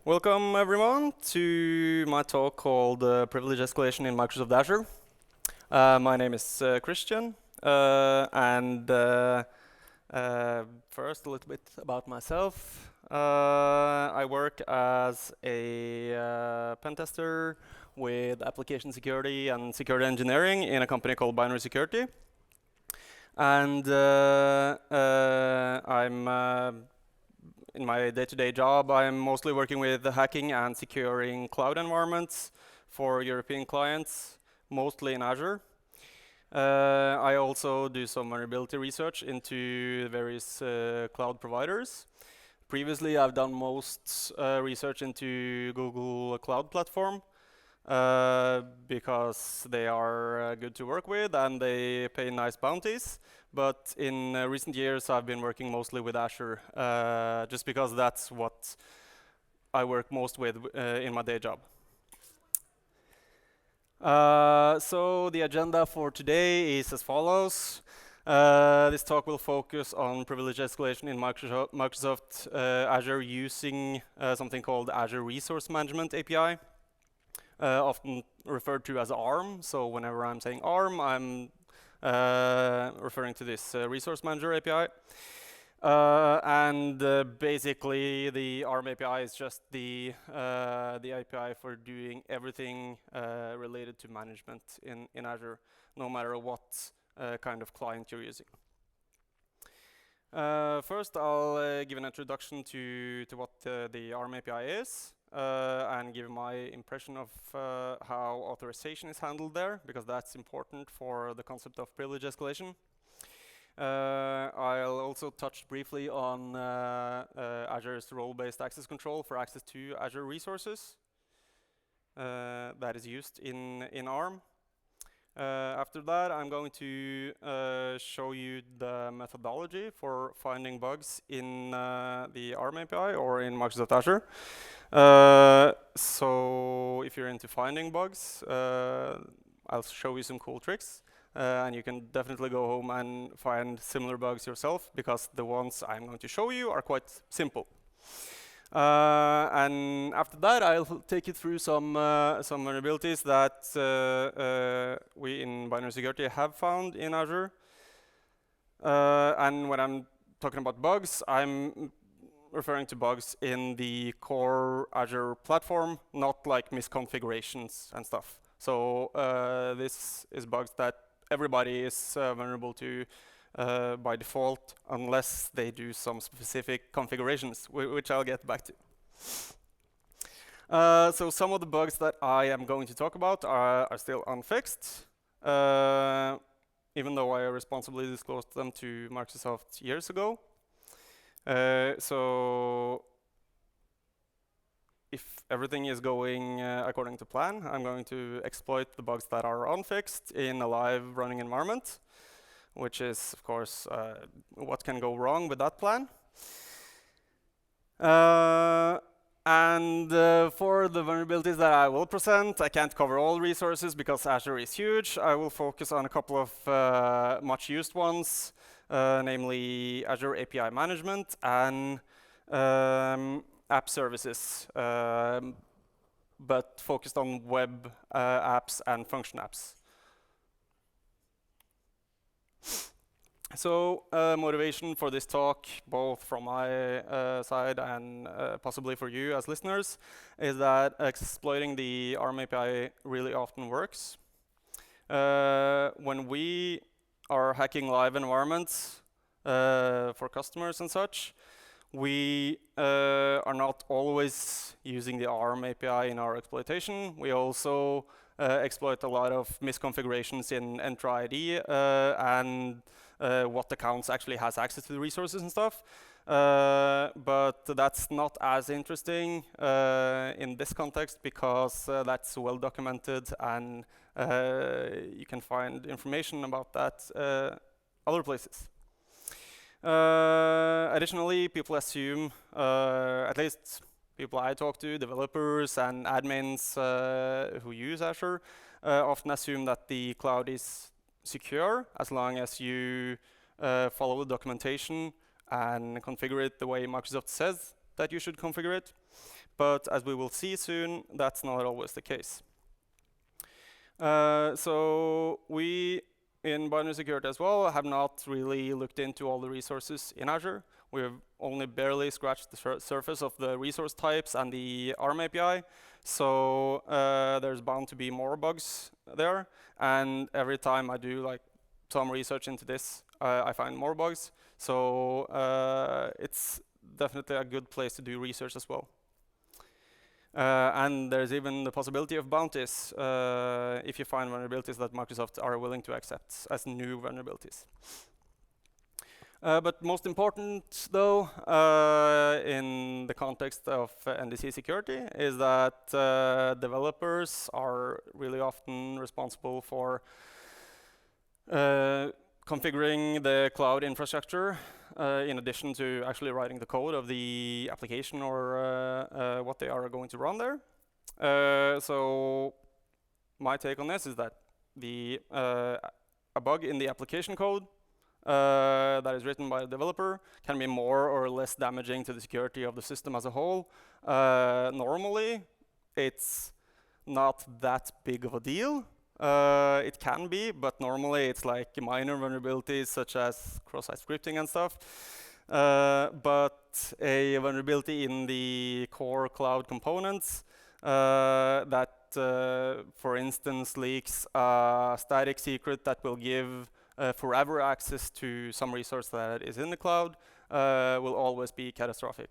Welcome everyone to my talk called Privilege Escalation in Microsoft Azure. My name is Christian, and first a little bit about myself. I work as a pen tester with application security and security engineering in a company called Binary Security. And in my day-to-day job, I'm mostly working with hacking and securing cloud environments for European clients, mostly in Azure. I also do some vulnerability research into various cloud providers. Previously, I've done most research into Google Cloud Platform because they are good to work with and they pay nice bounties. But in recent years, I've been working mostly with Azure, just because that's what I work most with in my day job. So the agenda for today is as follows. This talk will focus on privilege escalation in Microsoft Azure using something called Azure Resource Management API, often referred to as ARM. So whenever I'm saying ARM, I'm referring to this Resource Manager API. Basically, the ARM API is just the API for doing everything related to management in Azure, no matter what kind of client you're using. First, I'll give an introduction to what the ARM API is, and give my impression of how authorization is handled there, because that's important for the concept of privilege escalation. I'll also touch briefly on Azure's role-based access control for access to Azure resources that is used in ARM. After that, I'm going to show you the methodology for finding bugs in the ARM API or in Microsoft Azure. So if you're into finding bugs, I'll show you some cool tricks. And you can definitely go home and find similar bugs yourself, because the ones I'm going to show you are quite simple. And after that, I'll take you through some vulnerabilities that we in Binary Security have found in Azure. And when I'm talking about bugs, I'm referring to bugs in the core Azure platform, not like misconfigurations and stuff. So this is bugs that everybody is vulnerable to by default, unless they do some specific configurations, which I'll get back to. So some of the bugs that I am going to talk about are still unfixed, even though I responsibly disclosed them to Microsoft years ago. So if everything is going according to plan, I'm going to exploit the bugs that are unfixed in a live running environment, which is, of course, what can go wrong with that plan. For the vulnerabilities that I will present, I can't cover all resources because Azure is huge. I will focus on a couple of much used ones, namely Azure API Management and app services, but focused on web apps and function apps. So motivation for this talk, both from my side and possibly for you as listeners, is that exploiting the ARM API really often works. When we are hacking live environments for customers and such, we are not always using the ARM API in our exploitation. We also exploit a lot of misconfigurations in Entra ID and what accounts actually has access to the resources and stuff. But that's not as interesting in this context, because that's well documented and you can find information about that other places. Additionally, people assume, at least people I talk to, developers and admins who use Azure, often assume that the cloud is secure as long as you follow the documentation and configure it the way Microsoft says that you should configure it. But as we will see soon, that's not always the case. So we, in binary security as well, have not really looked into all the resources in Azure. We've only barely scratched the surface of the resource types and the ARM API. So there's bound to be more bugs there. And every time I do like some research into this, I find more bugs. So it's definitely a good place to do research as well. And there's even the possibility of bounties if you find vulnerabilities that Microsoft are willing to accept as new vulnerabilities. But most important, though, in the context of NDC Security, is that developers are really often responsible for configuring the cloud infrastructure in addition to actually writing the code of the application or what they are going to run there. So my take on this is that a bug in the application code that is written by a developer can be more or less damaging to the security of the system as a whole. Normally, it's not that big of a deal. It can be, but normally it's like minor vulnerabilities such as cross-site scripting and stuff. But a vulnerability in the core cloud components that, for instance, leaks a static secret that will give forever access to some resource that is in the cloud will always be catastrophic.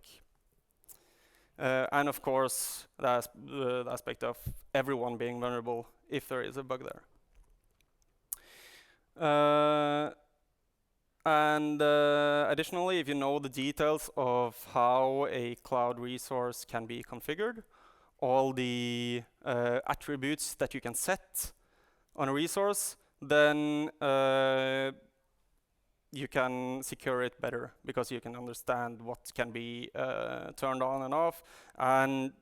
And of course, the aspect of everyone being vulnerable if there is a bug there. Additionally, if you know the details of how a cloud resource can be configured, all the attributes that you can set on a resource, then you can secure it better because you can understand what can be turned on and off. And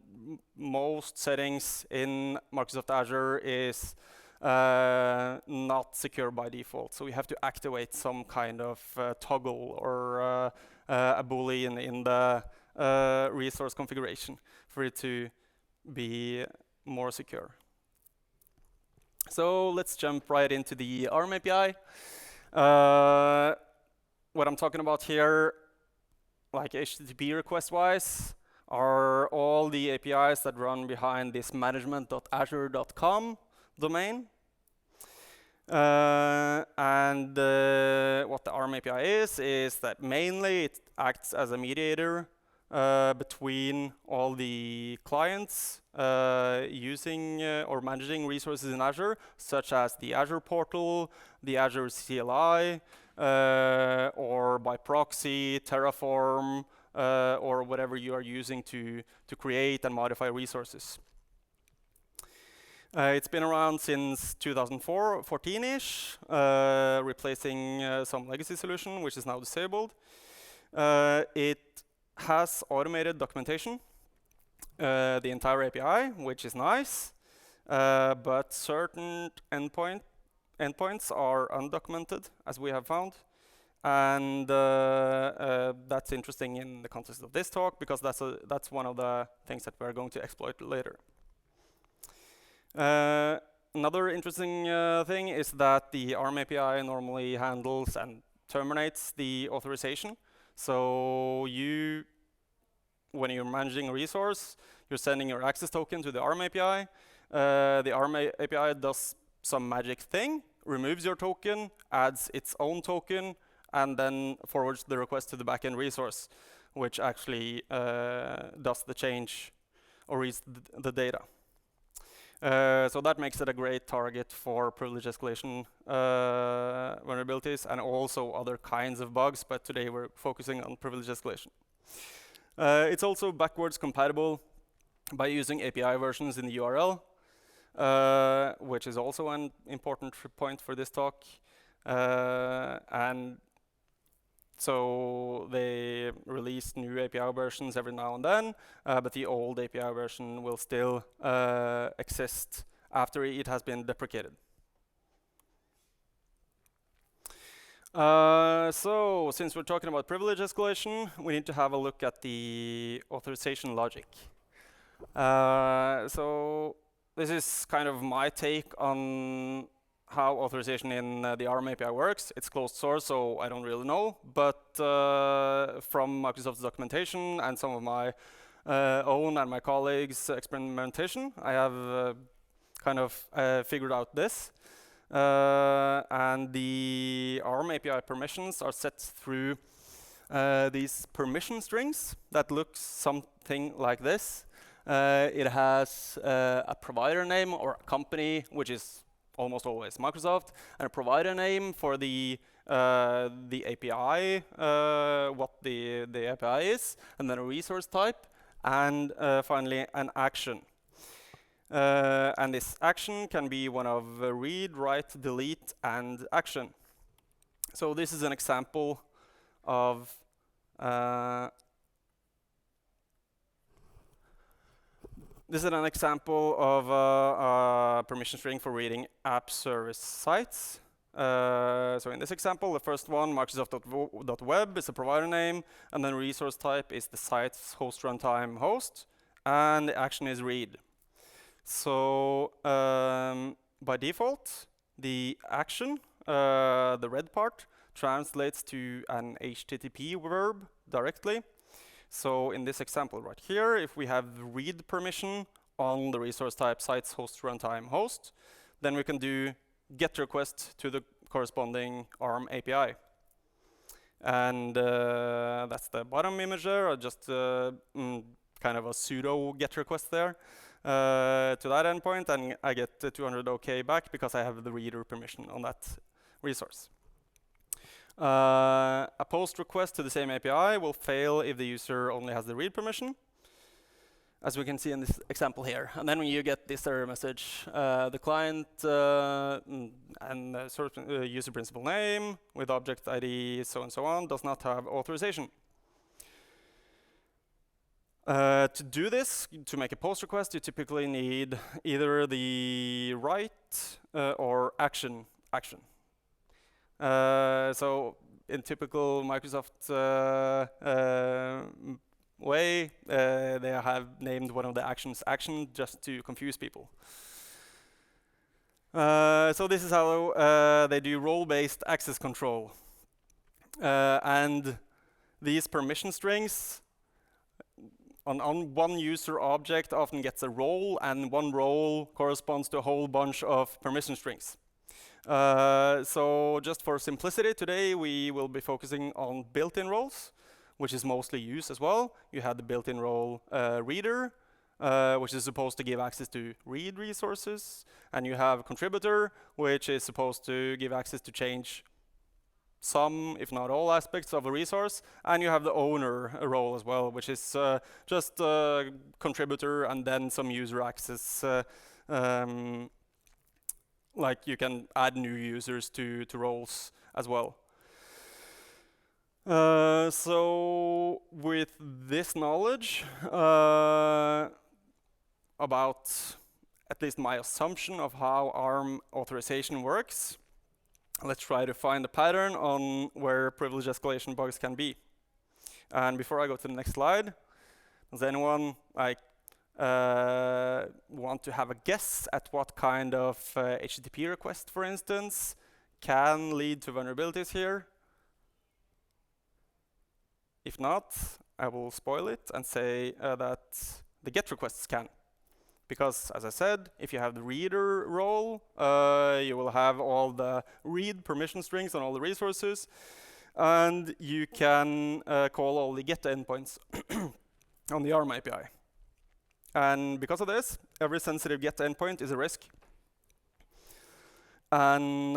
most settings in Microsoft Azure is not secure by default. So we have to activate some kind of toggle or a boolean in the resource configuration for it to be more secure. So let's jump right into the ARM API. What I'm talking about here, like HTTP request-wise, are all the APIs that run behind this management.azure.com domain. What the ARM API is that mainly it acts as a mediator between all the clients using or managing resources in Azure, such as the Azure portal, the Azure CLI, or by proxy, Terraform, or whatever you are using to create and modify resources. It's been around since 2014-ish, replacing some legacy solution, which is now disabled. It has automated documentation, the entire API, which is nice, but certain endpoints are undocumented, as we have found. And that's interesting in the context of this talk, because that's one of the things that we're going to exploit later. Another interesting thing is that the ARM API normally handles and terminates the authorization. So when you're managing a resource, you're sending your access token to the ARM API. The ARM API does some magic thing, removes your token, adds its own token, and then forwards the request to the backend resource, which actually does the change or reads the data. So that makes it a great target for privilege escalation vulnerabilities and also other kinds of bugs, but today we're focusing on privilege escalation. It's also backwards compatible by using API versions in the URL, which is also an important point for this talk. And so they release new API versions every now and then, but the old API version will still exist after it has been deprecated. So, since we're talking about privilege escalation, we need to have a look at the authorization logic. So, this is kind of my take on how authorization in the ARM API works. It's closed source, so I don't really know. But from Microsoft's documentation and some of my own and my colleagues' experimentation, I have kind of figured out this. And the ARM API permissions are set through these permission strings that looks something like this. It has a provider name or a company, which is almost always Microsoft, and a provider name for the API, what the API is, and then a resource type, and finally an action. And this action can be one of read, write, delete, and action. So this is an example of a permission string for reading app service sites. So in this example, the first one, Microsoft.web, is a provider name, and then resource type is the site's host runtime host, and the action is read. So by default, the action, the red part, translates to an HTTP verb directly. So in this example right here, if we have read permission on the resource type sites host runtime host, then we can do get request to the corresponding ARM API. And that's the bottom image there, or just kind of a pseudo get request there to that endpoint, and I get 200 OK back because I have the reader permission on that resource. A post request to the same API will fail if the user only has the read permission, as we can see in this example here. And then when you get this error message, the client and user principal name with object ID, so and so on, does not have authorization. To do this, to make a post request, you typically need either the write or action. So in typical Microsoft way, they have named one of the actions action just to confuse people. So this is how they do role-based access control. And these permission strings on one user object often gets a role, and one role corresponds to a whole bunch of permission strings. So just for simplicity today, we will be focusing on built-in roles, which is mostly used as well. You have the built-in role reader, which is supposed to give access to read resources, and you have contributor, which is supposed to give access to change some, if not all, aspects of a resource, and you have the owner role as well, which is just a contributor and then some user access. Like you can add new users to roles as well. So with this knowledge about at least my assumption of how ARM authorization works, let's try to find a pattern on where privilege escalation bugs can be. And before I go to the next slide, does anyone want to have a guess at what kind of HTTP request, for instance, can lead to vulnerabilities here? If not, I will spoil it and say that the GET requests can. Because, as I said, if you have the reader role, you will have all the read permission strings on all the resources, and you can call all the GET endpoints on the ARM API. And because of this, every sensitive GET endpoint is a risk. And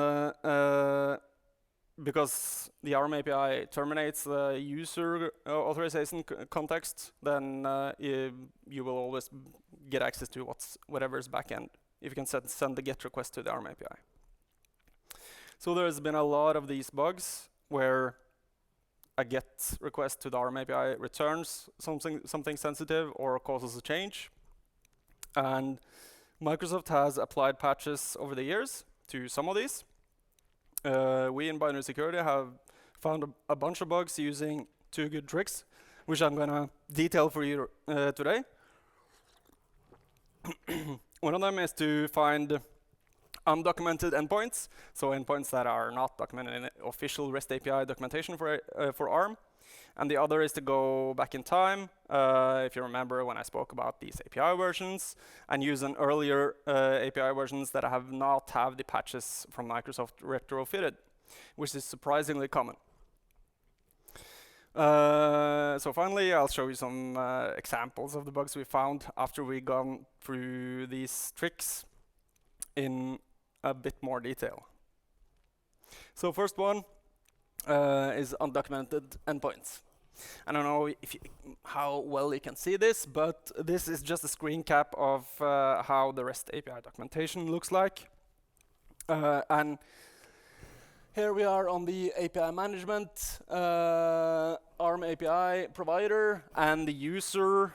because the ARM API terminates the user authorization context, then you will always get access to whatever's backend if you can send the GET request to the ARM API. So there's been a lot of these bugs where a GET request to the ARM API returns something sensitive or causes a change. And Microsoft has applied patches over the years to some of these. We in Binary Security have found a bunch of bugs using 2 good tricks, which I'm gonna detail for you today. One of them is to find undocumented endpoints, so endpoints that are not documented in official REST API documentation for ARM. And the other is to go back in time, if you remember when I spoke about these API versions, and use an earlier API versions that have not have the patches from Microsoft retrofitted, which is surprisingly common. So finally, I'll show you some examples of the bugs we found after we've gone through these tricks in a bit more detail. So first one is undocumented endpoints. I don't know how well you can see this, but this is just a screen cap of how the REST API documentation looks like. And here we are on the API management ARM API provider and the user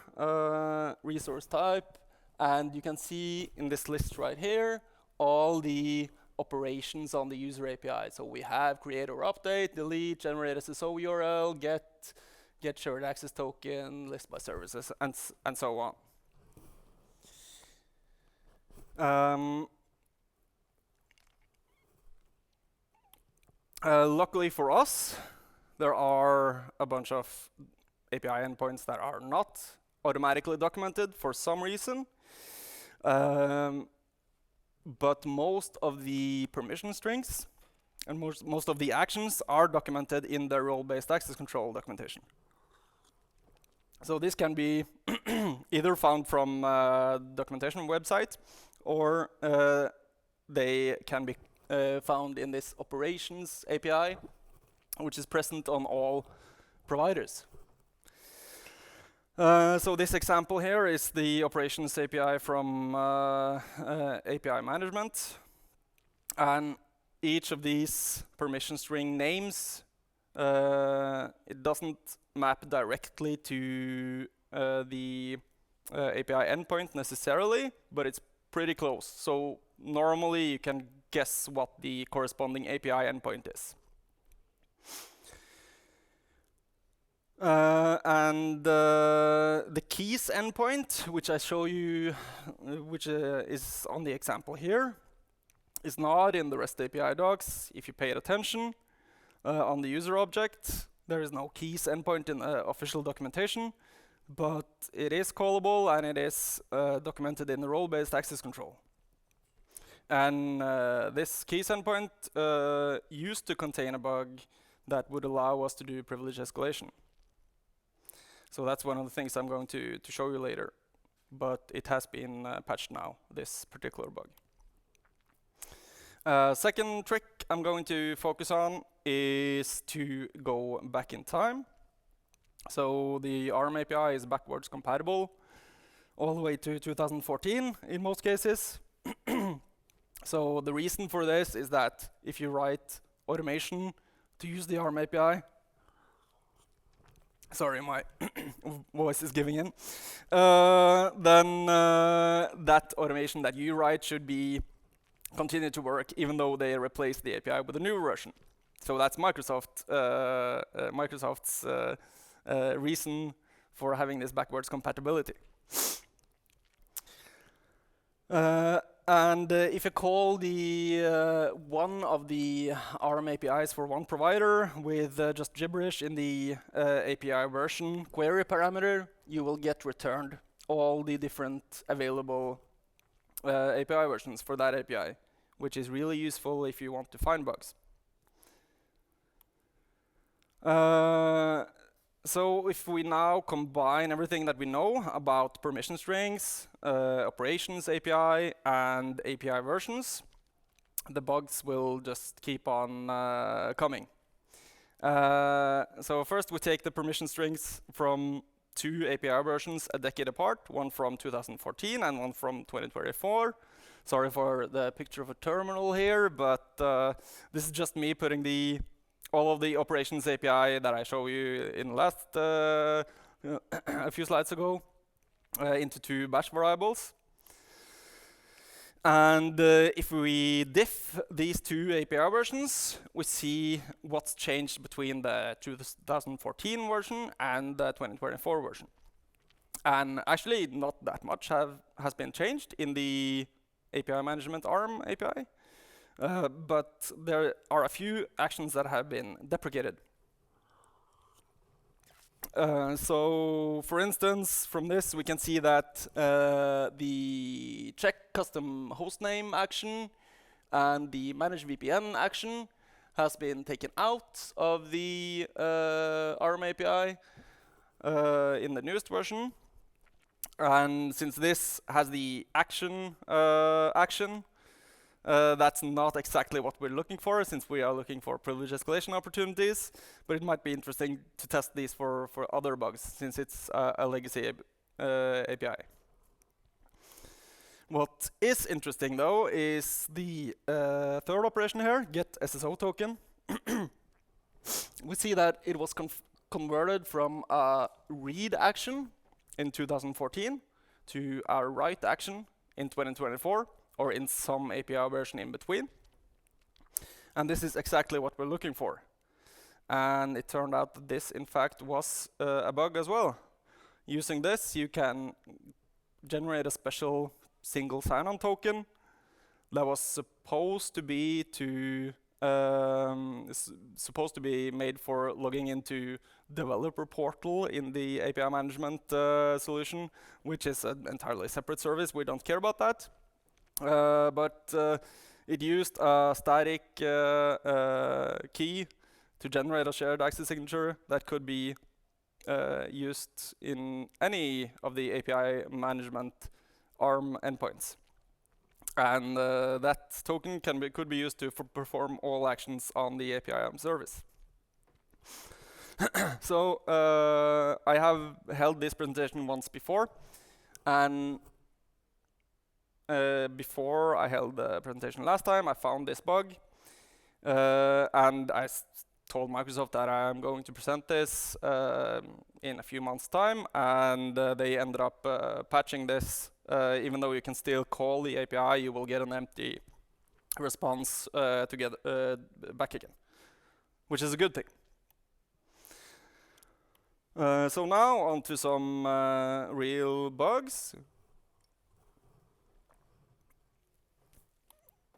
resource type. And you can see in this list right here all the operations on the user API. So we have create or update, delete, generate SSO URL, get shared access token, list by services, and so on. Luckily for us, there are a bunch of API endpoints that are not automatically documented for some reason. But most of the permission strings and most of the actions are documented in the role-based access control documentation. So this can be either found from documentation website, or they can be found in this operations API, which is present on all providers. So this example here is the operations API from API management, and each of these permission string names, it doesn't map directly to the API endpoint necessarily, but it's pretty close. So normally you can guess what the corresponding API endpoint is. And the keys endpoint, which I show you, which is on the example here, is not in the REST API docs. If you paid attention on the user object, there is no keys endpoint in official documentation, but it is callable and it is documented in the role-based access control. And this keys endpoint used to contain a bug that would allow us to do privilege escalation. So that's one of the things I'm going to show you later. But it has been patched now, this particular bug. Second trick I'm going to focus on is to go back in time. So the ARM API is backwards compatible all the way to 2014 in most cases. So the reason for this is that if you write automation to use the ARM API, sorry, my voice is giving in, then that automation that you write should be continue to work even though they replace the API with a new version. So that's Microsoft's reason for having this backwards compatibility. And if you call the one of the ARM APIs for one provider with just gibberish in the API version query parameter, you will get returned all the different available API versions for that API, which is really useful if you want to find bugs. So if we now combine everything that we know about permission strings, operations API, and API versions, the bugs will just keep on coming. So first we take the permission strings from 2 API versions a decade apart, one from 2014 and one from 2024. Sorry for the picture of a terminal here, but this is just me putting all of the operations API that I showed you in last a few slides ago into 2 batch variables. And if we diff these two API versions, we see what's changed between the 2014 version and the 2024 version. And actually, not that much has been changed in the API management ARM API. But there are a few actions that have been deprecated. So, for instance, from this we can see that the check custom hostname action and the manage VPN action has been taken out of the ARM API in the newest version. And since this has the action, that's not exactly what we're looking for, since we are looking for privilege escalation opportunities. But it might be interesting to test these for other bugs, since it's a legacy API. What is interesting, though, is the third operation here, get SSO token. We see that it was converted from a read action in 2014 to a write action in 2024, or in some API version in between. And this is exactly what we're looking for. And it turned out that this, in fact, was a bug as well. Using this, you can generate a special single sign-on token that was supposed to be made for logging into developer portal in the API management solution, which is an entirely separate service. We don't care about that. But it used a static key to generate a shared access signature that could be used in any of the API management ARM endpoints. And that token could be used to perform all actions on the API ARM service. So I have held this presentation once before, and before I held the presentation last time, I found this bug, and I told Microsoft that I'm going to present this in a few months' time, and they ended up patching this. Even though you can still call the API, you will get an empty response to get back again, which is a good thing. So now on to some real bugs.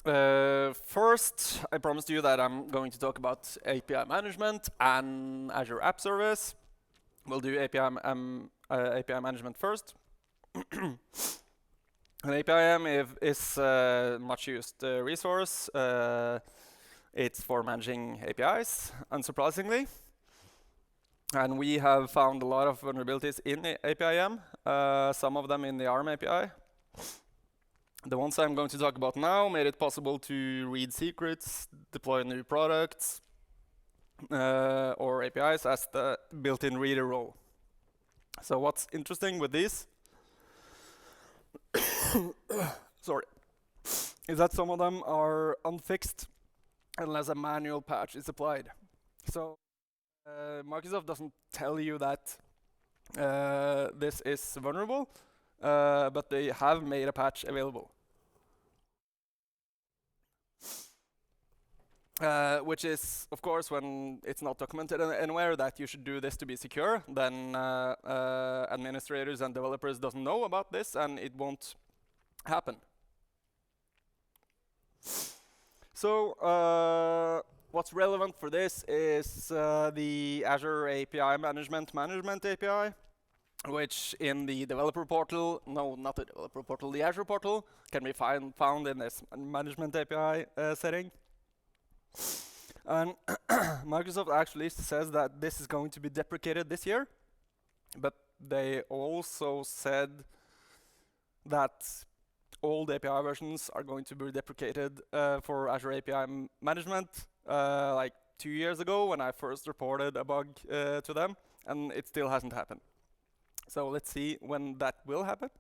First, I promised you that I'm going to talk about API management and Azure App Service. We'll do API management first. An APIM is much used resource. It's for managing APIs, unsurprisingly. And we have found a lot of vulnerabilities in the APIM, some of them in the ARM API. The ones I'm going to talk about now made it possible to read secrets, deploy new products, or APIs as the built-in reader role. So what's interesting with these sorry, is that some of them are unfixed unless a manual patch is applied. So Microsoft doesn't tell you that this is vulnerable, but they have made a patch available. Which is, of course, when it's not documented anywhere that you should do this to be secure, then administrators and developers doesn't know about this, and it won't happen. So what's relevant for this is the Azure API Management API, which in the developer portal, no, not the developer portal, the Azure portal, can be found in this management API setting. And Microsoft actually says that this is going to be deprecated this year, but they also said that all the API versions are going to be deprecated for Azure API Management like 2 years ago when I first reported a bug to them, and it still hasn't happened. So let's see when that will happen.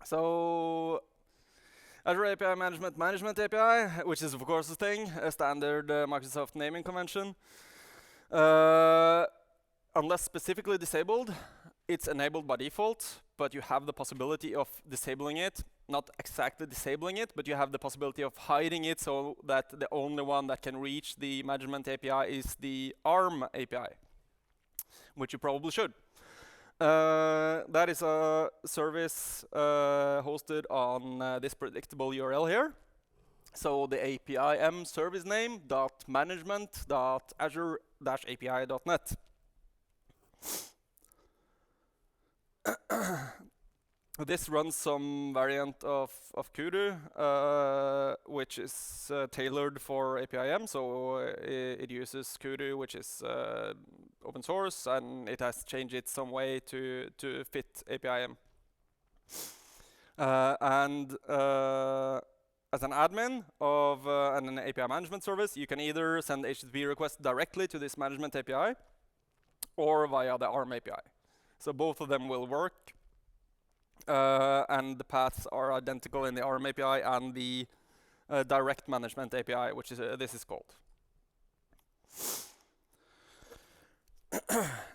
So Azure API Management API, which is of course a thing, a standard Microsoft naming convention. Unless specifically disabled, it's enabled by default, but you have the possibility of disabling it. Not exactly disabling it, but you have the possibility of hiding it so that the only one that can reach the management API is the ARM API, which you probably should. That is a service hosted on this predictable URL here. So the API service name .management.azure-api.net. This runs some variant of Kudu, which is tailored for APIM. So it uses Kudu, which is open source, and it has changed it some way to fit APIM. As an admin of an API management service, you can either send HTTP requests directly to this management API or via the ARM API. So both of them will work. And the paths are identical in the ARM API and the direct management API, which is this is called.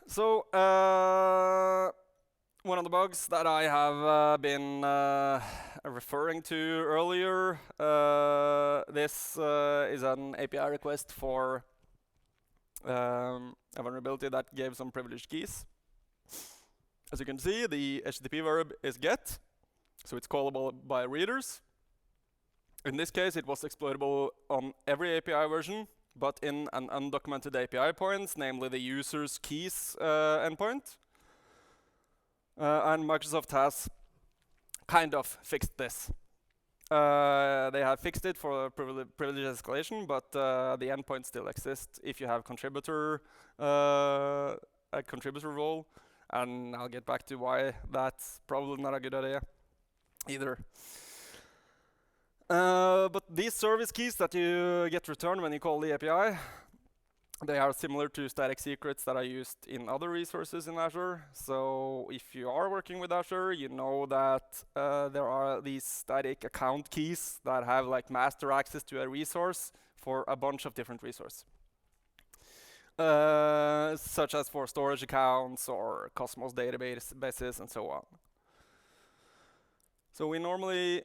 So one of the bugs that I have been referring to earlier, this is an API request for a vulnerability that gave some privileged keys. As you can see, the HTTP verb is get, so it's callable by readers. In this case, it was exploitable on every API version, but in an undocumented API point, namely the user's keys endpoint. And Microsoft has kind of fixed this. They have fixed it for privilege escalation, but the endpoint still exists if you have a contributor role. And I'll get back to why that's probably not a good idea either. But these service keys that you get returned when you call the API, they are similar to static secrets that are used in other resources in Azure. So if you are working with Azure, you know that there are these static account keys that have like master access to a resource for a bunch of different resources. Such as for storage accounts or Cosmos databases and so on. So we normally,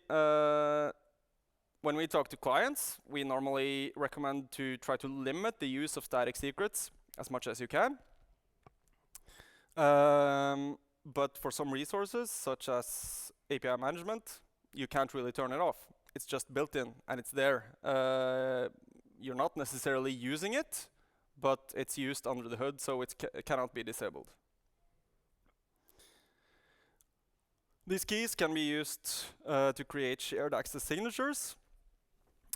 when we talk to clients, we normally recommend to try to limit the use of static secrets as much as you can. But for some resources, such as API management, you can't really turn it off. It's just built in and it's there. You're not necessarily using it, but it's used under the hood, so it cannot be disabled. These keys can be used to create shared access signatures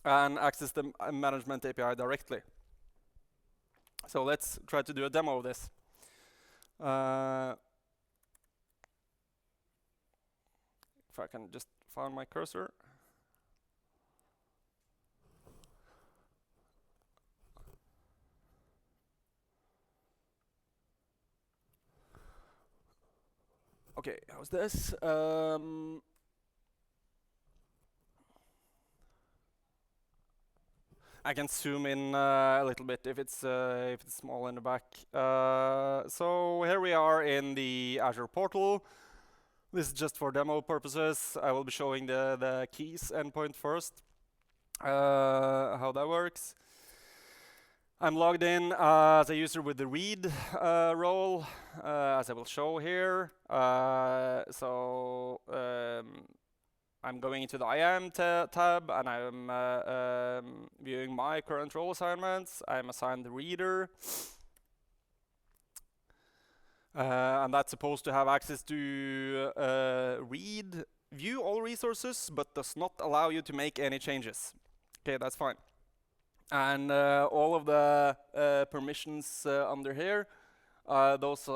and access the management API directly. So let's try to do a demo of this. If I can just find my cursor. Okay, how's this? I can zoom in a little bit if it's small in the back. So here we are in the Azure portal. This is just for demo purposes. I will be showing the keys endpoint first, how that works. I'm logged in as a user with the read role, as I will show here. I'm going into the IAM tab, and I'm viewing my current role assignments. I'm assigned the reader. And that's supposed to have access to view all resources, but does not allow you to make any changes. Okay, that's fine. And all of the permissions under here, those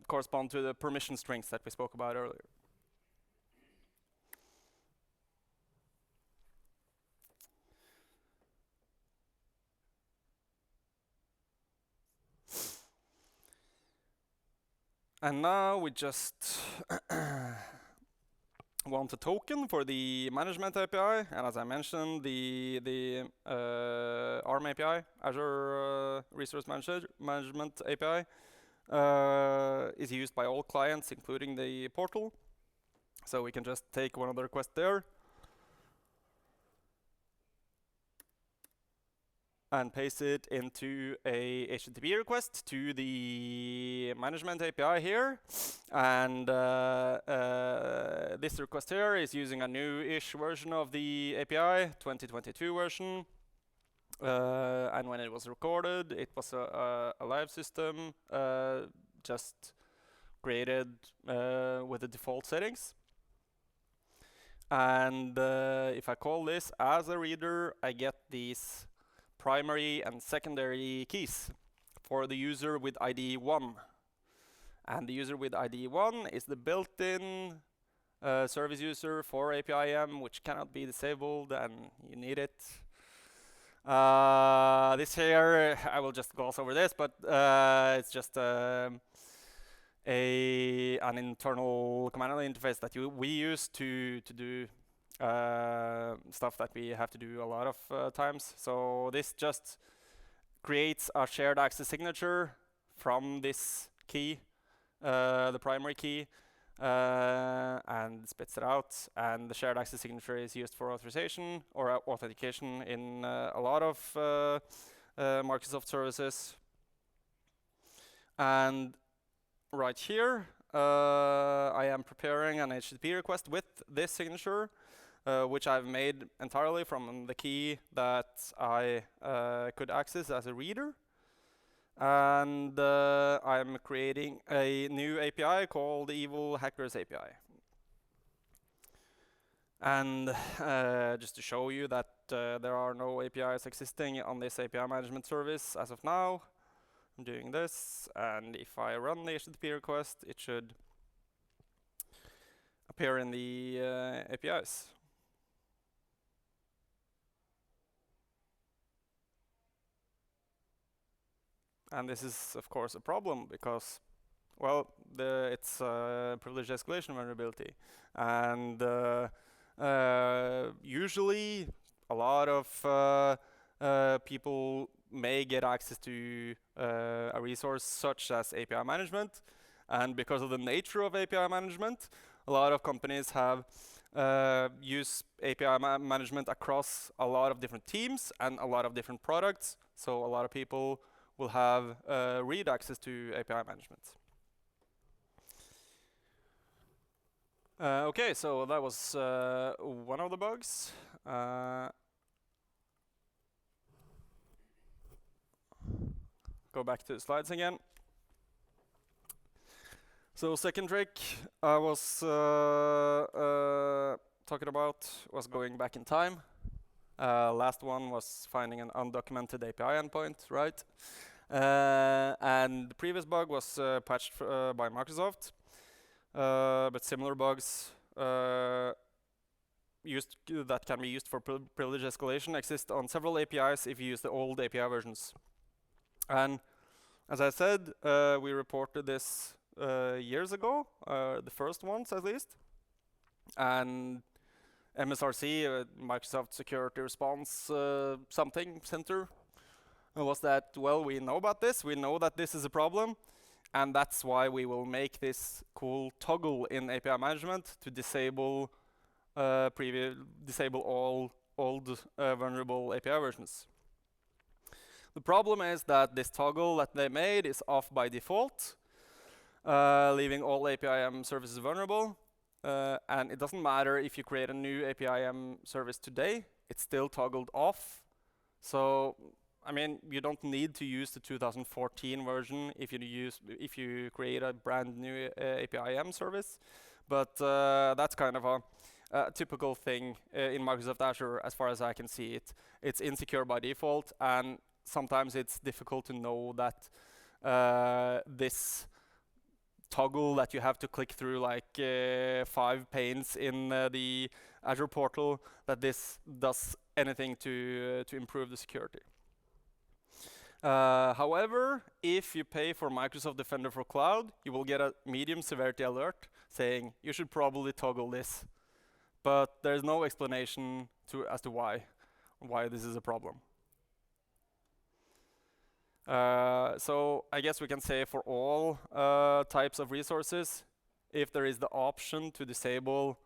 correspond to the permission strings that we spoke about earlier. And now we just want a token for the management API, and as I mentioned, the ARM API, Azure Resource Management API, is used by all clients, including the portal. So we can just take one of the requests there and paste it into a HTTP request to the management API here. And this request here is using a new-ish version of the API, 2022 version. And when it was recorded, it was a live system just created with the default settings. And if I call this as a reader, I get these primary and secondary keys for the user with ID 1. And the user with ID 1 is the built-in service user for APIM, which cannot be disabled, and you need it. This here, I will just gloss over this, but it's just an internal command line interface that we use to do stuff that we have to do a lot of times. So this just creates a shared access signature from this key, the primary key, and spits it out. And the shared access signature is used for authorization or authentication in a lot of Microsoft services. And right here, I am preparing an HTTP request with this signature, which I've made entirely from the key that I could access as a reader. And I'm creating a new API called the Evil Hackers API. And just to show you that there are no APIs existing on this API management service as of now, I'm doing this, and if I run the HTTP request, it should appear in the APIs. And this is, of course, a problem because, well, it's a privilege escalation vulnerability. And usually, a lot of people may get access to a resource such as API management. And because of the nature of API management, a lot of companies have used API management across a lot of different teams and a lot of different products. So a lot of people will have read access to API management. Okay, so that was one of the bugs. Go back to the slides again. So second trick I was talking about was going back in time. Last one was finding an undocumented API endpoint, right? And the previous bug was patched by Microsoft, but similar bugs that can be used for privilege escalation exist on several APIs if you use the old API versions. And as I said, we reported this years ago, the first ones at least. And MSRC, Microsoft Security Response something center, was that, well, we know about this, we know that this is a problem, and that's why we will make this cool toggle in API management to disable all old vulnerable API versions. The problem is that this toggle that they made is off by default, leaving all APIM services vulnerable. And it doesn't matter if you create a new APIM service today, it's still toggled off. So, I mean, you don't need to use the 2014 version if you create a brand new APIM service. But that's kind of a typical thing in Microsoft Azure, as far as I can see it. It's insecure by default, and sometimes it's difficult to know that this toggle that you have to click through like 5 panes in the Azure portal, that this does anything to improve the security. However, if you pay for Microsoft Defender for Cloud, you will get a medium severity alert saying you should probably toggle this. But there's no explanation as to why this is a problem. So I guess we can say for all types of resources, if there is the option to disable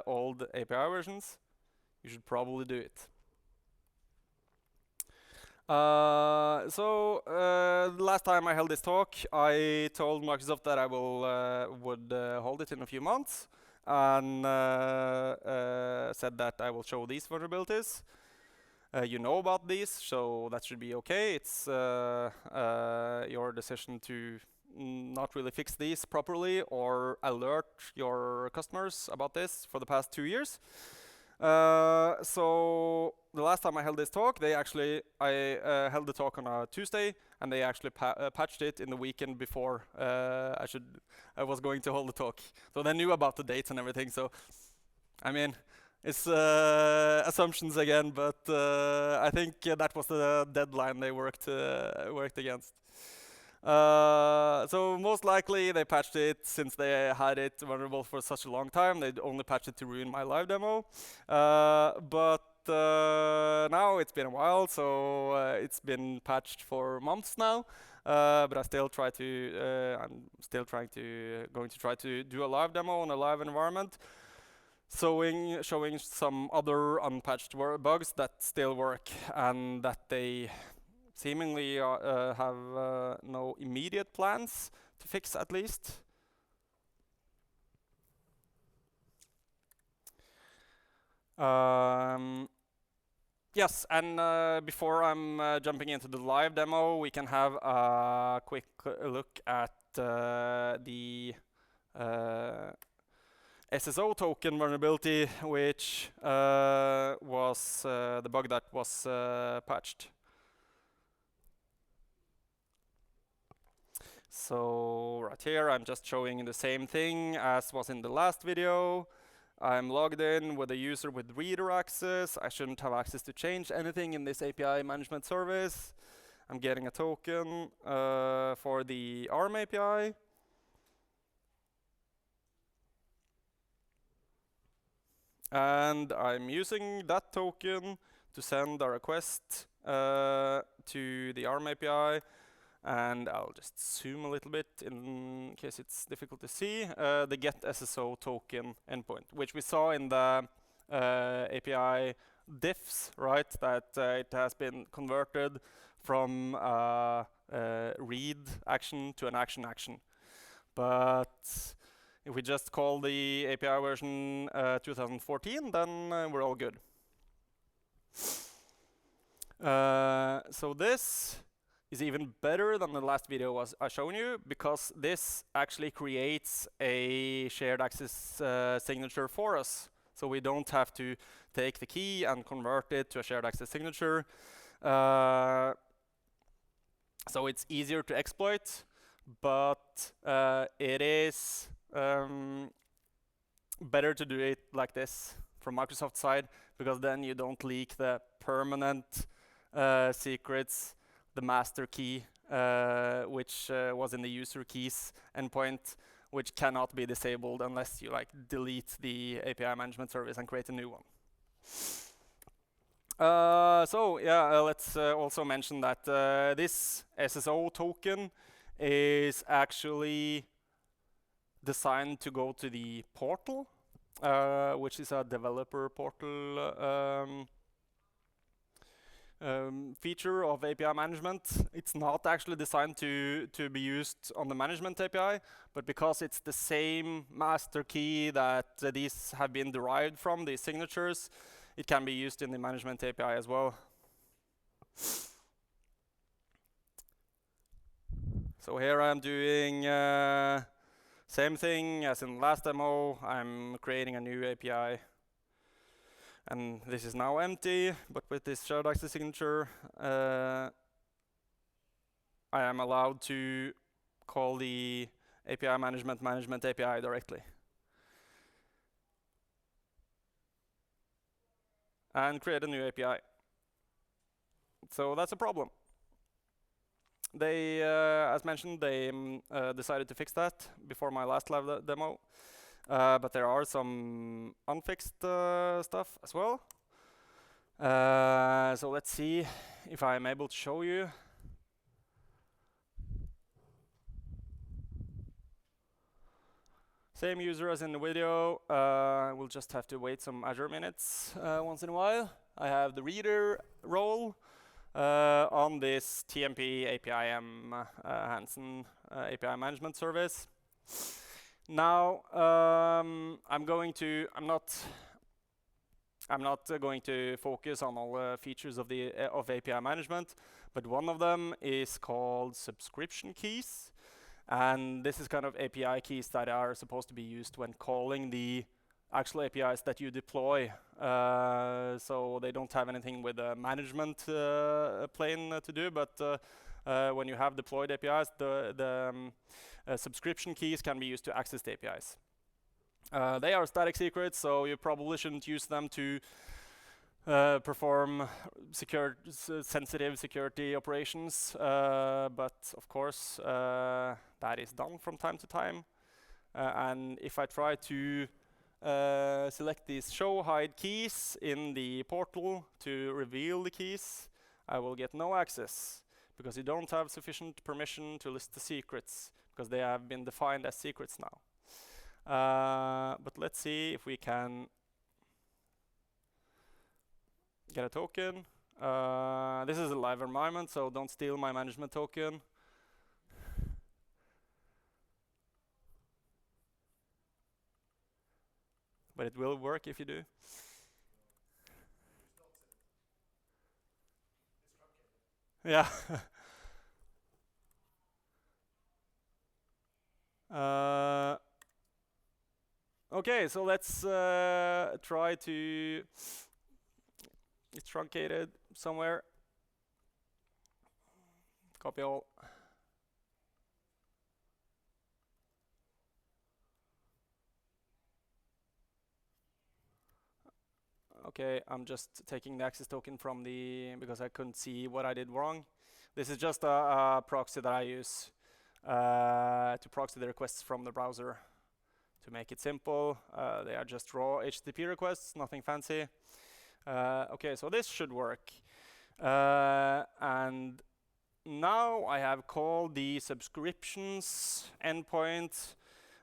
old API versions, you should probably do it. The last time I held this talk, I told Microsoft that I would hold it in a few months, and said that I will show these vulnerabilities. You know about these, so that should be okay. It's your decision to not really fix these properly or alert your customers about this for the past 2 years. So the last time I held this talk, I held the talk on a Tuesday, and they actually patched it in the weekend before I was going to hold the talk. So they knew about the dates and everything. So, I mean, it's assumptions again, but I think that was the deadline they worked against. So most likely they patched it since they had it vulnerable for such a long time. They'd only patched it to ruin my live demo. But now it's been a while, so it's been patched for months now. But I'm still going to try to do a live demo on a live environment, showing some other unpatched bugs that still work and that they seemingly have no immediate plans to fix, at least. Yes, and before I'm jumping into the live demo, we can have a quick look at the SSO token vulnerability, which was the bug that was patched. So right here, I'm just showing the same thing as was in the last video. I'm logged in with a user with reader access. I shouldn't have access to change anything in this API management service. I'm getting a token for the ARM API. And I'm using that token to send a request to the ARM API. And I'll just zoom a little bit in case it's difficult to see. The get SSO token endpoint, which we saw in the API diffs, right? That it has been converted from read action to an action. But if we just call the API version 2014, then we're all good. So this is even better than the last video I shown you, because this actually creates a shared access signature for us. So we don't have to take the key and convert it to a shared access signature. So it's easier to exploit, but it is better to do it like this from Microsoft's side, because then you don't leak the permanent secrets, the master key, which was in the user keys endpoint, which cannot be disabled unless you delete the API management service and create a new one. Let's also mention that this SSO token is actually designed to go to the portal, which is a developer portal feature of API management. It's not actually designed to be used on the management API, but because it's the same master key that these have been derived from, these signatures, it can be used in the management API as well. So here I'm doing same thing as in the last demo. I'm creating a new API. And this is now empty, but with this shared access signature, I am allowed to call the API management API directly. And create a new API. So that's a problem. They, as mentioned, they decided to fix that before my last live demo. But there are some unfixed stuff as well. So let's see if I'm able to show you. Same user as in the video. We'll just have to wait some Azure minutes once in a while. I have the reader role on this TMP APIM Hansen API management service. Now I'm not going to focus on all the features of the of API management, but one of them is called subscription keys. And this is kind of API keys that are supposed to be used when calling the actual APIs that you deploy. So they don't have anything with a management plane to do, but when you have deployed APIs, the subscription keys can be used to access the APIs. They are static secrets, so you probably shouldn't use them to perform sensitive security operations, but of course that is done from time to time. And if I try to select these show hide keys in the portal to reveal the keys, I will get no access because you don't have sufficient permission to list the secrets because they have been defined as secrets now. But let's see if we can get a token. This is a live environment, so don't steal my management token. But it will work if you do. Yeah. Okay, so let's try to. It's truncated somewhere. Copy all. Okay, I'm just taking the access token from because I couldn't see what I did wrong. This is just a proxy that I use to proxy the requests from the browser. To make it simple, they are just raw HTTP requests, nothing fancy. Okay, so this should work. And now I have called the subscriptions endpoint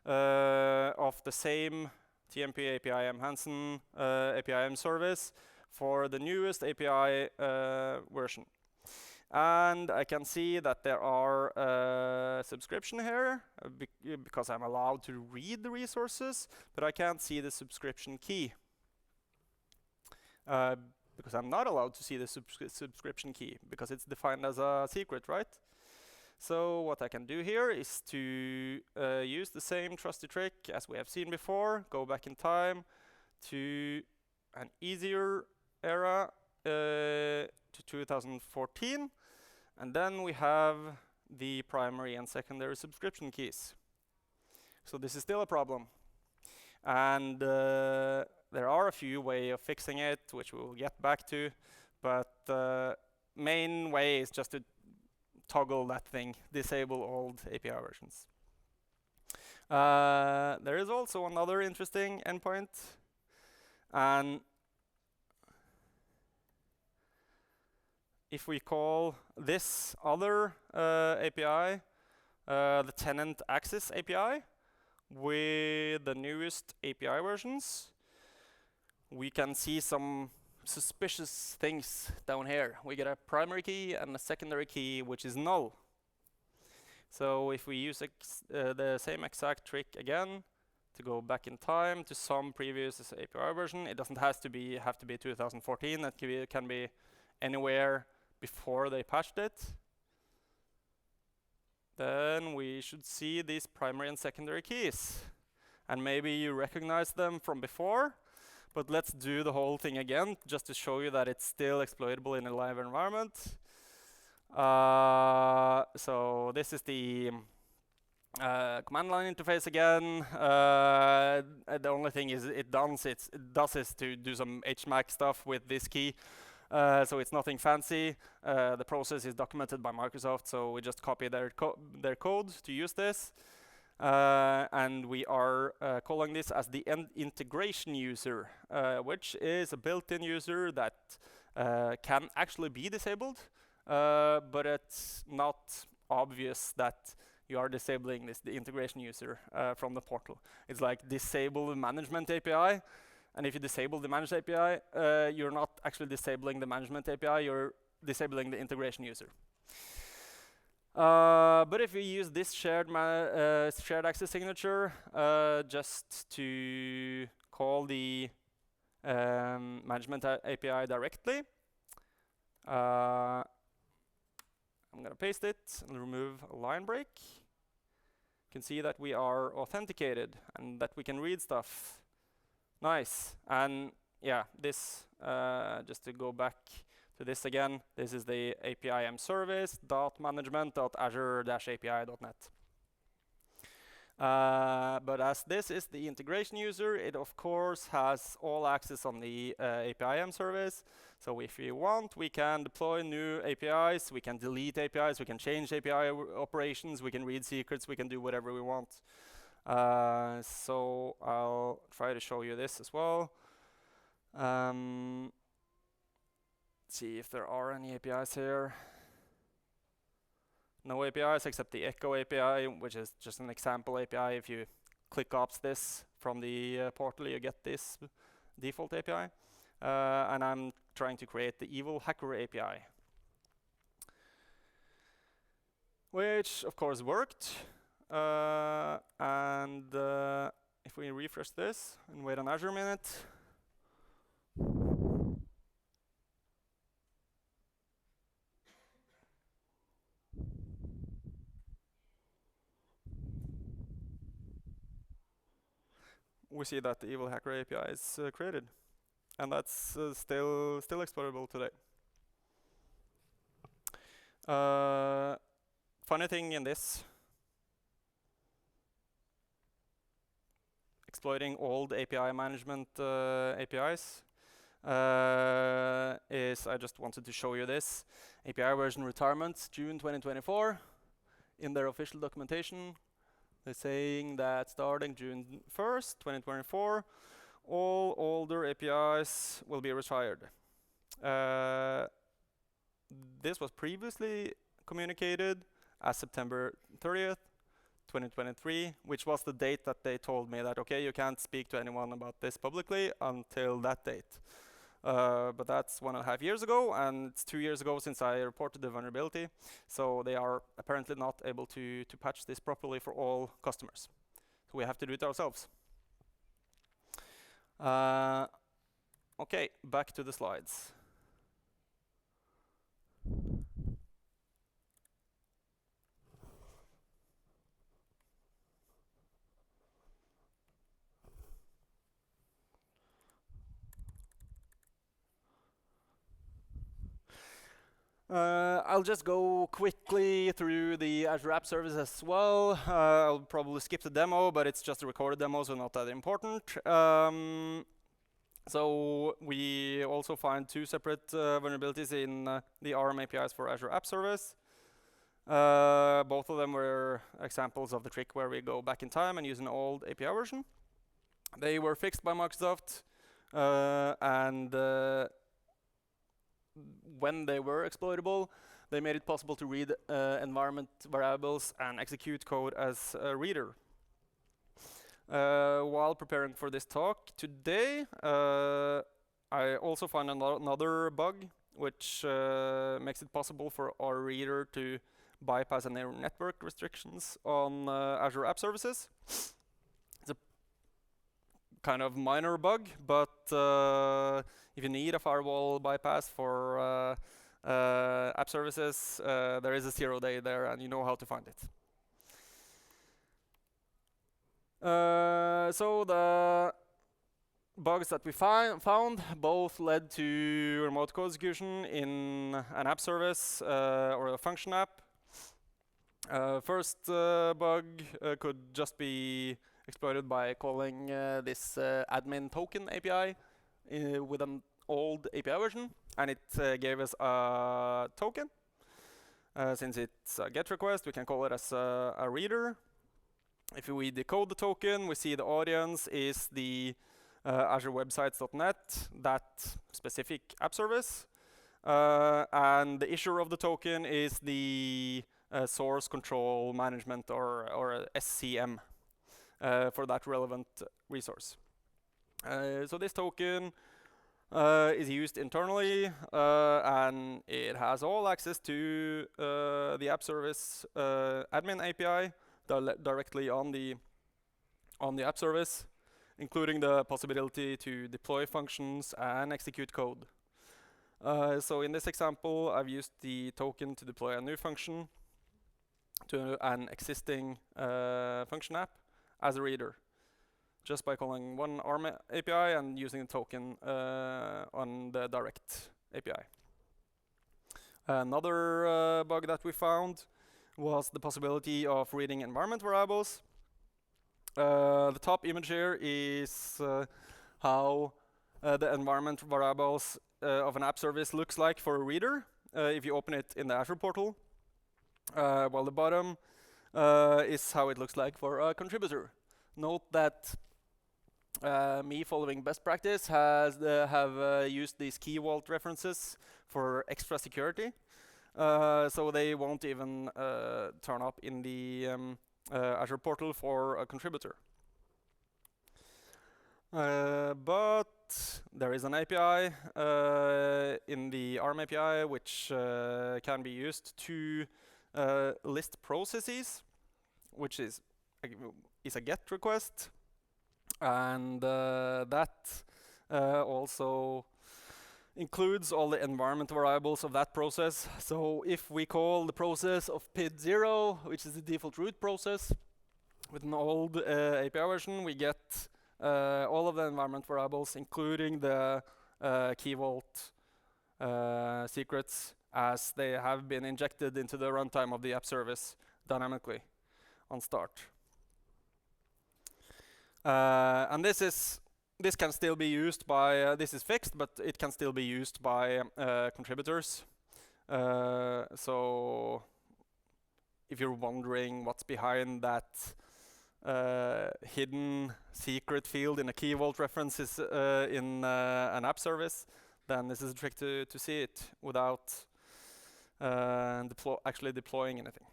of the same TMP APIM Hansen APIM service for the newest API version. And I can see that there are subscription here because I'm allowed to read the resources, but I can't see the subscription key because I'm not allowed to see the subscription key because it's defined as a secret, right? So what I can do here is to use the same trusty trick as we have seen before, go back in time to an easier era to 2014, and then we have the primary and secondary subscription keys. So this is still a problem. And there are a few ways of fixing it, which we will get back to, but the main way is just to toggle that thing, disable old API versions. There is also another interesting endpoint, and if we call this other API the tenant access API with the newest API versions, we can see some suspicious things down here. We get a primary key and a secondary key which is null. So if we use the same exact trick again to go back in time to some previous API version, it doesn't have to be 2014. It can be anywhere before they patched it. Then we should see these primary and secondary keys, and maybe you recognize them from before. But let's do the whole thing again, just to show you that it's still exploitable in a live environment. So this is the command line interface again. The only thing it does is to do some HMAC stuff with this key. So it's nothing fancy. The process is documented by Microsoft, so we just copy their code to use this. And we are calling this as the end integration user, which is a built-in user that can actually be disabled, but it's not obvious that you are disabling the integration user from the portal. It's like disable the management API, and if you disable the managed API, you're not actually disabling the management API, you're disabling the integration user. But if you use this shared access signature just to call the management API directly, I'm going to paste it and remove a line break. You can see that we are authenticated and that we can read stuff. Nice. And yeah, this, just to go back to this again, this is the APIM service .management.azure-api.net. But as this is the integration user, it of course has all access on the APIM service. So if we want, we can deploy new APIs, we can delete APIs, we can change API operations, we can read secrets, we can do whatever we want. So I'll try to show you this as well. See if there are any APIs here. No APIs except the Echo API, which is just an example API. If you click ops this from the portal, you get this default API. And I'm trying to create the evil hacker API, which of course worked. And if we refresh this and wait on Azure a minute, we see that the evil hacker API is created, and that's still exploitable today. Funny thing in this, exploiting old API management APIs, is I just wanted to show you this. API version retirement, June 2024, in their official documentation. They're saying that starting June 1st, 2024, all older APIs will be retired. This was previously communicated as September 30th, 2023, which was the date that they told me that, okay, you can't speak to anyone about this publicly until that date. But that's 1.5 years ago, and it's 2 years ago since I reported the vulnerability. So they are apparently not able to patch this properly for all customers. So we have to do it ourselves. Okay, back to the slides. I'll just go quickly through the Azure App Service as well. I'll probably skip the demo, but it's just a recorded demo, so not that important. So we also find 2 separate vulnerabilities in the ARM APIs for Azure App Service. Both of them were examples of the trick where we go back in time and use an old API version. They were fixed by Microsoft, and when they were exploitable, they made it possible to read environment variables and execute code as a reader. While preparing for this talk today, I also found another bug which makes it possible for our reader to bypass any network restrictions on Azure App Services. It's a kind of minor bug, but if you need a firewall bypass for app services, there is a 0-day there, and you know how to find it. So the bugs that we found both led to remote code execution in an app service or a function app. First bug could just be exploited by calling this admin token API with an old API version, and it gave us a token. Since it's a GET request, we can call it as a reader. If we decode the token, we see the audience is the Azure websites.net, that specific app service. And the issuer of the token is the source control management or a SCM for that relevant resource. So this token is used internally, and it has all access to the app service admin API directly on the app service, including the possibility to deploy functions and execute code. So in this example, I've used the token to deploy a new function to an existing function app as a reader, just by calling one ARM API and using the token on the direct API. Another bug that we found was the possibility of reading environment variables. The top image here is how the environment variables of an app service looks like for a reader if you open it in the Azure portal, while the bottom is how it looks like for a contributor. Note that me, following best practice, have used these key vault references for extra security, so they won't even turn up in the Azure portal for a contributor. But there is an API in the ARM API which can be used to list processes, which is a GET request. And that also includes all the environment variables of that process. So if we call the process of PID0, which is the default root process, with an old API version, we get all of the environment variables, including the key vault secrets, as they have been injected into the runtime of the app service dynamically on start. And this can still be used by, this is fixed, but it can still be used by contributors. So if you're wondering what's behind that hidden secret field in a key vault reference in an app service, then this is a trick to see it without actually deploying anything.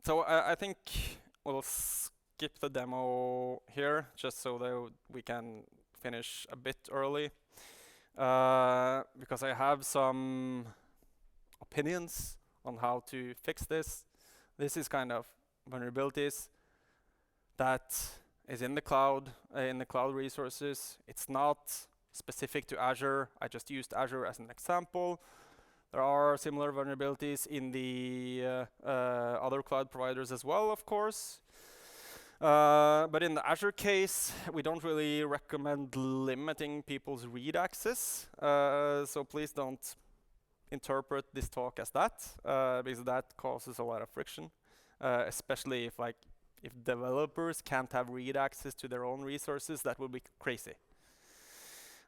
So I think we'll skip the demo here, just so that we can finish a bit early, because I have some opinions on how to fix this. This is kind of vulnerabilities that is in the cloud resources. It's not specific to Azure. I just used Azure as an example. There are similar vulnerabilities in the other cloud providers as well, of course. But in the Azure case, we don't really recommend limiting people's read access. So please don't interpret this talk as that, because that causes a lot of friction, especially if developers can't have read access to their own resources. That would be crazy.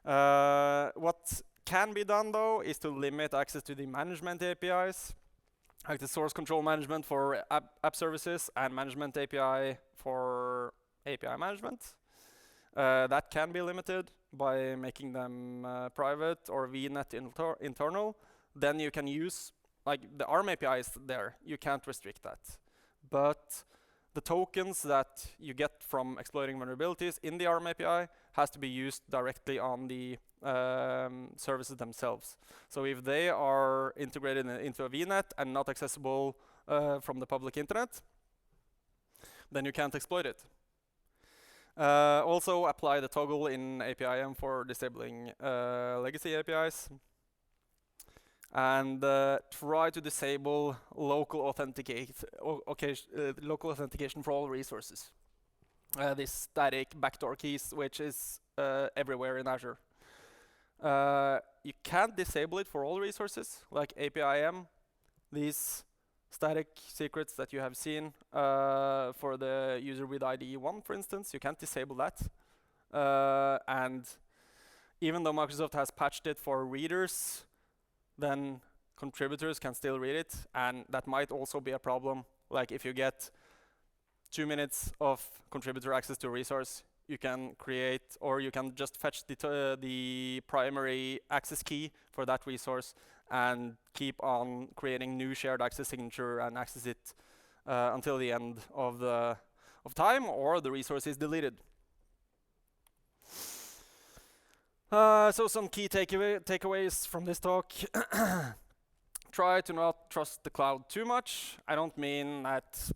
What can be done, though, is to limit access to the management APIs, like the source control management for app services and management API for API management. That can be limited by making them private or VNet internal. Then you can use, like the ARM API is there, you can't restrict that. But the tokens that you get from exploiting vulnerabilities in the ARM API has to be used directly on the services themselves. So if they are integrated into a VNet and not accessible from the public internet, then you can't exploit it. Also apply the toggle in APIM for disabling legacy APIs. And try to disable local authentication for all resources. This static backdoor keys, which is everywhere in Azure. You can't disable it for all resources, like APIM. These static secrets that you have seen for the user with ID 1, for instance, you can't disable that. And even though Microsoft has patched it for readers, then contributors can still read it, and that might also be a problem. Like if you get 2 minutes of contributor access to a resource, you can create, or you can just fetch the primary access key for that resource and keep on creating new shared access signature and access it until the end of time, or the resource is deleted. So some key takeaways from this talk. Try to not trust the cloud too much. I don't mean that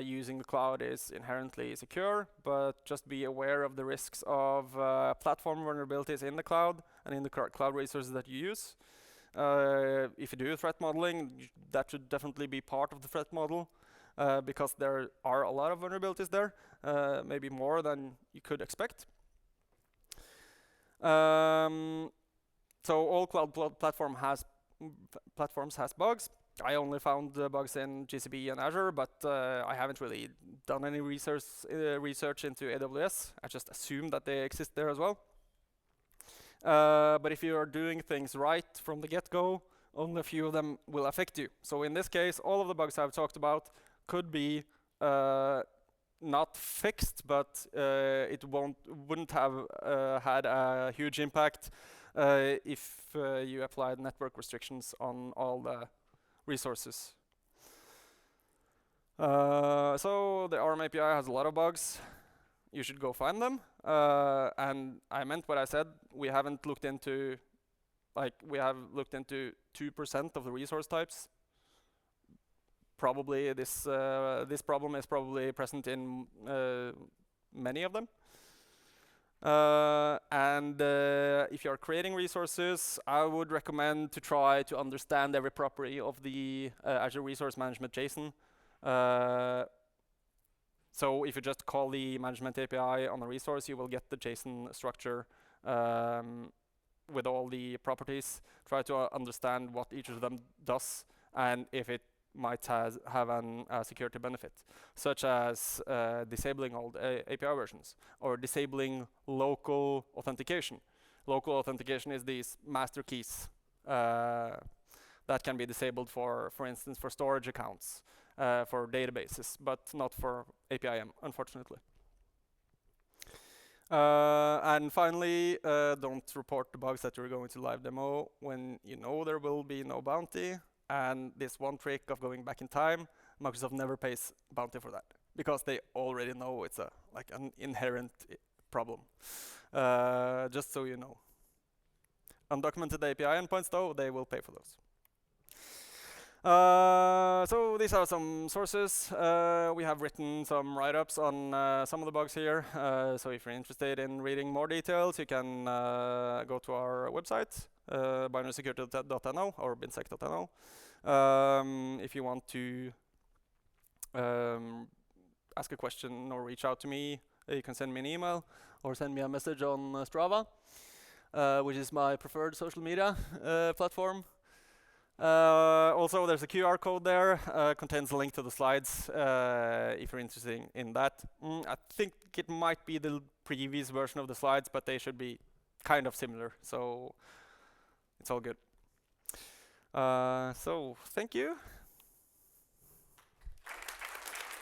using the cloud is inherently secure, but just be aware of the risks of platform vulnerabilities in the cloud and in the cloud resources that you use. If you do threat modeling, that should definitely be part of the threat model, because there are a lot of vulnerabilities there, maybe more than you could expect. So all cloud platforms has bugs. I only found bugs in GCP and Azure, but I haven't really done any research into AWS. I just assume that they exist there as well. But if you are doing things right from the get-go, only a few of them will affect you. So in this case, all of the bugs I've talked about could be not fixed, but it wouldn't have had a huge impact if you applied network restrictions on all the resources. So the ARM API has a lot of bugs. You should go find them. And I meant what I said. We haven't looked into, we have looked into 2% of the resource types. Probably this problem is probably present in many of them. And if you're creating resources, I would recommend to try to understand every property of the Azure Resource Management JSON. So if you just call the management API on a resource, you will get the JSON structure with all the properties. Try to understand what each of them does and if it might have a security benefit, such as disabling old API versions or disabling local authentication. Local authentication is these master keys that can be disabled for instance, for storage accounts, for databases, but not for APIM, unfortunately. And finally, don't report the bugs that you're going to live demo when you know there will be no bounty. And this one trick of going back in time, Microsoft never pays bounty for that, because they already know it's an inherent problem. Just so you know. Undocumented API endpoints, though, they will pay for those. So these are some sources. We have written some write-ups on some of the bugs here. So if you're interested in reading more details, you can go to our website, binarySecurity.no or binsec.no. If you want to ask a question or reach out to me, you can send me an email or send me a message on Strava, which is my preferred social media platform. Also, there's a QR code there, contains a link to the slides if you're interested in that. I think it might be the previous version of the slides, but they should be kind of similar, so it's all good. So thank you.